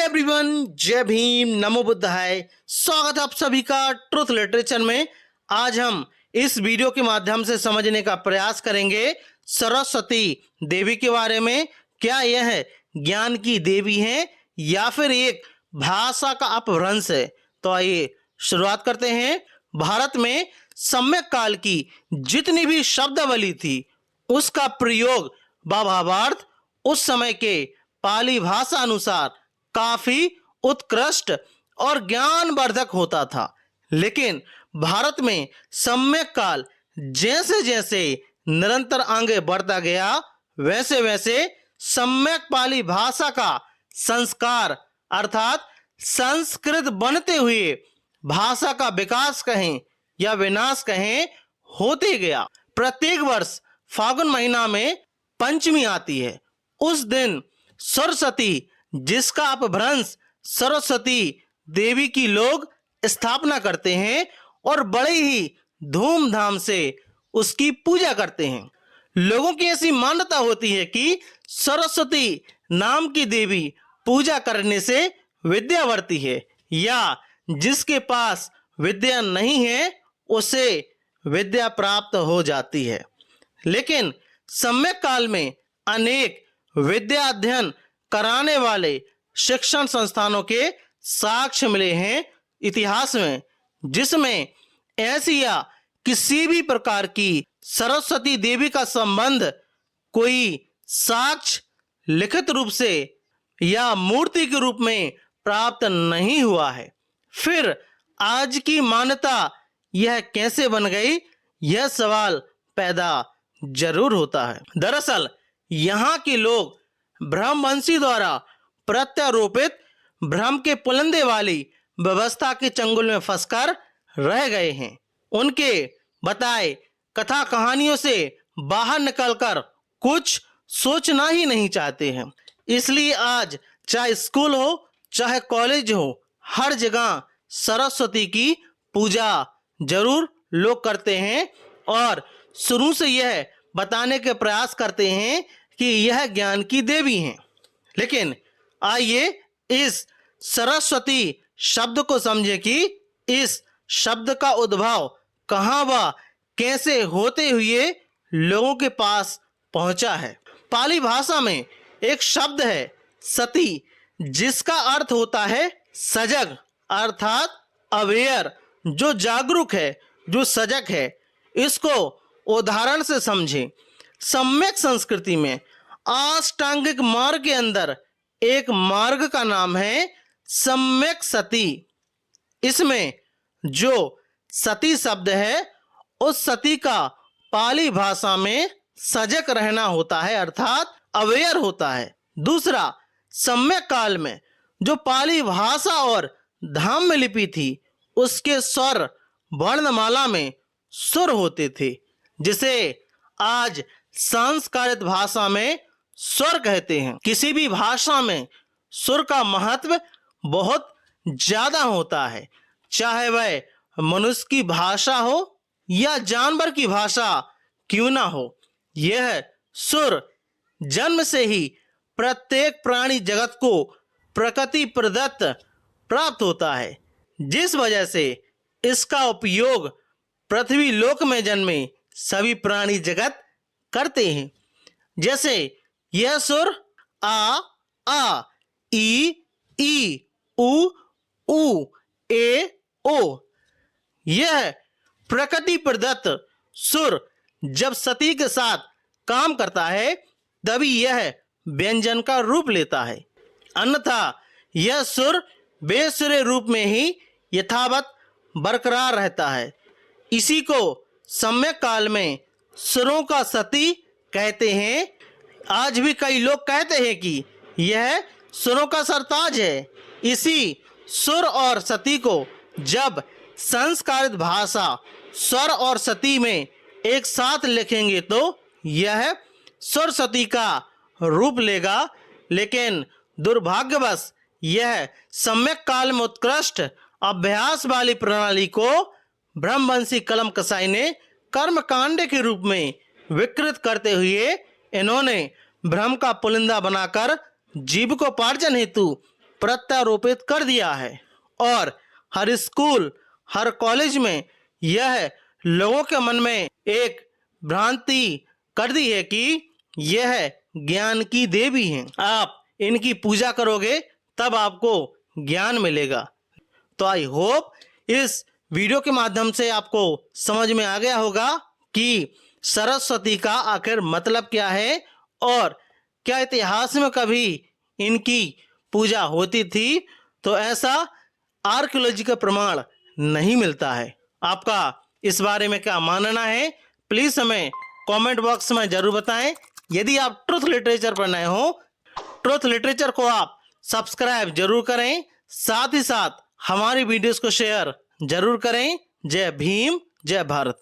Everyone, जय भीम, नमो बुद्धाय। स्वागत है आप सभी का ट्रुथ लिटरेचर में। आज हम इस वीडियो के माध्यम से समझने का प्रयास करेंगे सरस्वती देवी के बारे में। क्या यह ज्ञान की देवी है या फिर एक भाषा का अपभ्रंश है? तो आइए शुरुआत करते हैं। भारत में सम्यक काल की जितनी भी शब्दावली थी उसका प्रयोग व भावार्थ उस समय के पाली भाषा अनुसार काफी उत्कृष्ट और ज्ञानवर्धक होता था। लेकिन भारत में सम्यक काल जैसे जैसे निरंतर आगे बढ़ता गया वैसे वैसे सम्यक पाली भाषा का संस्कार अर्थात संस्कृत बनते हुए भाषा का विकास कहें या विनाश कहें होते गया। प्रत्येक वर्ष फागुन महीना में पंचमी आती है। उस दिन सरस्वती जिसका अपभ्रंश सरस्वती देवी की लोग स्थापना करते हैं और बड़े ही धूमधाम से उसकी पूजा करते हैं। लोगों की ऐसी मान्यता होती है कि सरस्वती नाम की देवी पूजा करने से विद्या बढ़ती है या जिसके पास विद्या नहीं है उसे विद्या प्राप्त हो जाती है। लेकिन सम्यक काल में अनेक विद्या अध्ययन कराने वाले शिक्षण संस्थानों के साक्ष्य मिले हैं इतिहास में, जिसमें ऐसी या किसी भी प्रकार की सरस्वती देवी का संबंध कोई साक्ष्य लिखित रूप से या मूर्ति के रूप में प्राप्त नहीं हुआ है। फिर आज की मान्यता यह कैसे बन गई, यह सवाल पैदा जरूर होता है। दरअसल यहाँ के लोग ब्रह्मवंशी द्वारा प्रत्यारोपित भ्रम के पुलंदे वाली व्यवस्था के चंगुल में फंसकर रह गए हैं। उनके बताए कथा कहानियों से बाहर निकलकर कुछ सोचना ही नहीं चाहते हैं। इसलिए आज चाहे स्कूल हो चाहे कॉलेज हो, हर जगह सरस्वती की पूजा जरूर लोग करते हैं और शुरू से यह बताने के प्रयास करते हैं कि यह ज्ञान की देवी हैं। लेकिन आइए इस सरस्वती शब्द को समझे कि इस शब्द का उद्भव कहाँ व कैसे होते हुए लोगों के पास पहुंचा है। पाली भाषा में एक शब्द है सती, जिसका अर्थ होता है सजग अर्थात अवेयर, जो जागरूक है, जो सजग है। इसको उदाहरण से समझें। सम्यक संस्कृति में अष्टांगिक मार्ग के अंदर एक मार्ग का नाम है सम्यक सती। इसमें जो सती शब्द है उस सती का पाली भाषा में सजग रहना होता है अर्थात अवेयर होता है। दूसरा, सम्यक काल में जो पाली भाषा और धाम्य लिपि थी उसके स्वर वर्णमाला में सुर होते थे, जिसे आज संस्कृत भाषा में स्वर कहते हैं। किसी भी भाषा में सुर का महत्व बहुत ज्यादा होता है, चाहे वह मनुष्य की भाषा हो या जानवर की भाषा क्यों ना हो। यह सुर जन्म से ही प्रत्येक प्राणी जगत को प्रकृति प्रदत्त प्राप्त होता है, जिस वजह से इसका उपयोग पृथ्वी लोक में जन्मे सभी प्राणी जगत करते हैं। जैसे यह सुर आ, ई, उ, ए, ओ, यह प्रकृति प्रदत्त सुर जब सती के साथ काम करता है तभी यह व्यंजन का रूप लेता है, अन्यथा यह सुर बेसुरे रूप में ही यथावत बरकरार रहता है। इसी को सम्यक काल में सुरों का सती कहते हैं। आज भी कई लोग कहते हैं कि यह सुरों का सरताज है। इसी सुर और सती को जब संस्कृत भाषा स्वर और सती में एक साथ लिखेंगे तो यह सरस्वती का रूप लेगा। लेकिन दुर्भाग्यवश यह सम्यक काल में उत्कृष्ट अभ्यास वाली प्रणाली को ब्रह्मवंशी कलम कसाई ने कर्मकांड के रूप में विकृत करते हुए इन्होंने भ्रम का पुलिंदा बनाकर जीविकोपार्जन हेतु प्रत्यारोपित कर दिया है और हर स्कूल, हर कॉलेज में यह लोगों के मन में एक भ्रांति कर दी है कि यह ज्ञान की देवी हैं। आप इनकी पूजा करोगे तब आपको ज्ञान मिलेगा। तो आई होप इस वीडियो के माध्यम से आपको समझ में आ गया होगा कि सरस्वती का आखिर मतलब क्या है और क्या इतिहास में कभी इनकी पूजा होती थी। तो ऐसा आर्कियोलॉजी का प्रमाण नहीं मिलता है। आपका इस बारे में क्या मानना है, प्लीज हमें कमेंट बॉक्स में जरूर बताएं। यदि आप ट्रुथ लिटरेचर पर नए हो, ट्रुथ लिटरेचर को आप सब्सक्राइब जरूर करें, साथ ही साथ हमारी वीडियोस को शेयर जरूर करें। जय भीम, जय भारत।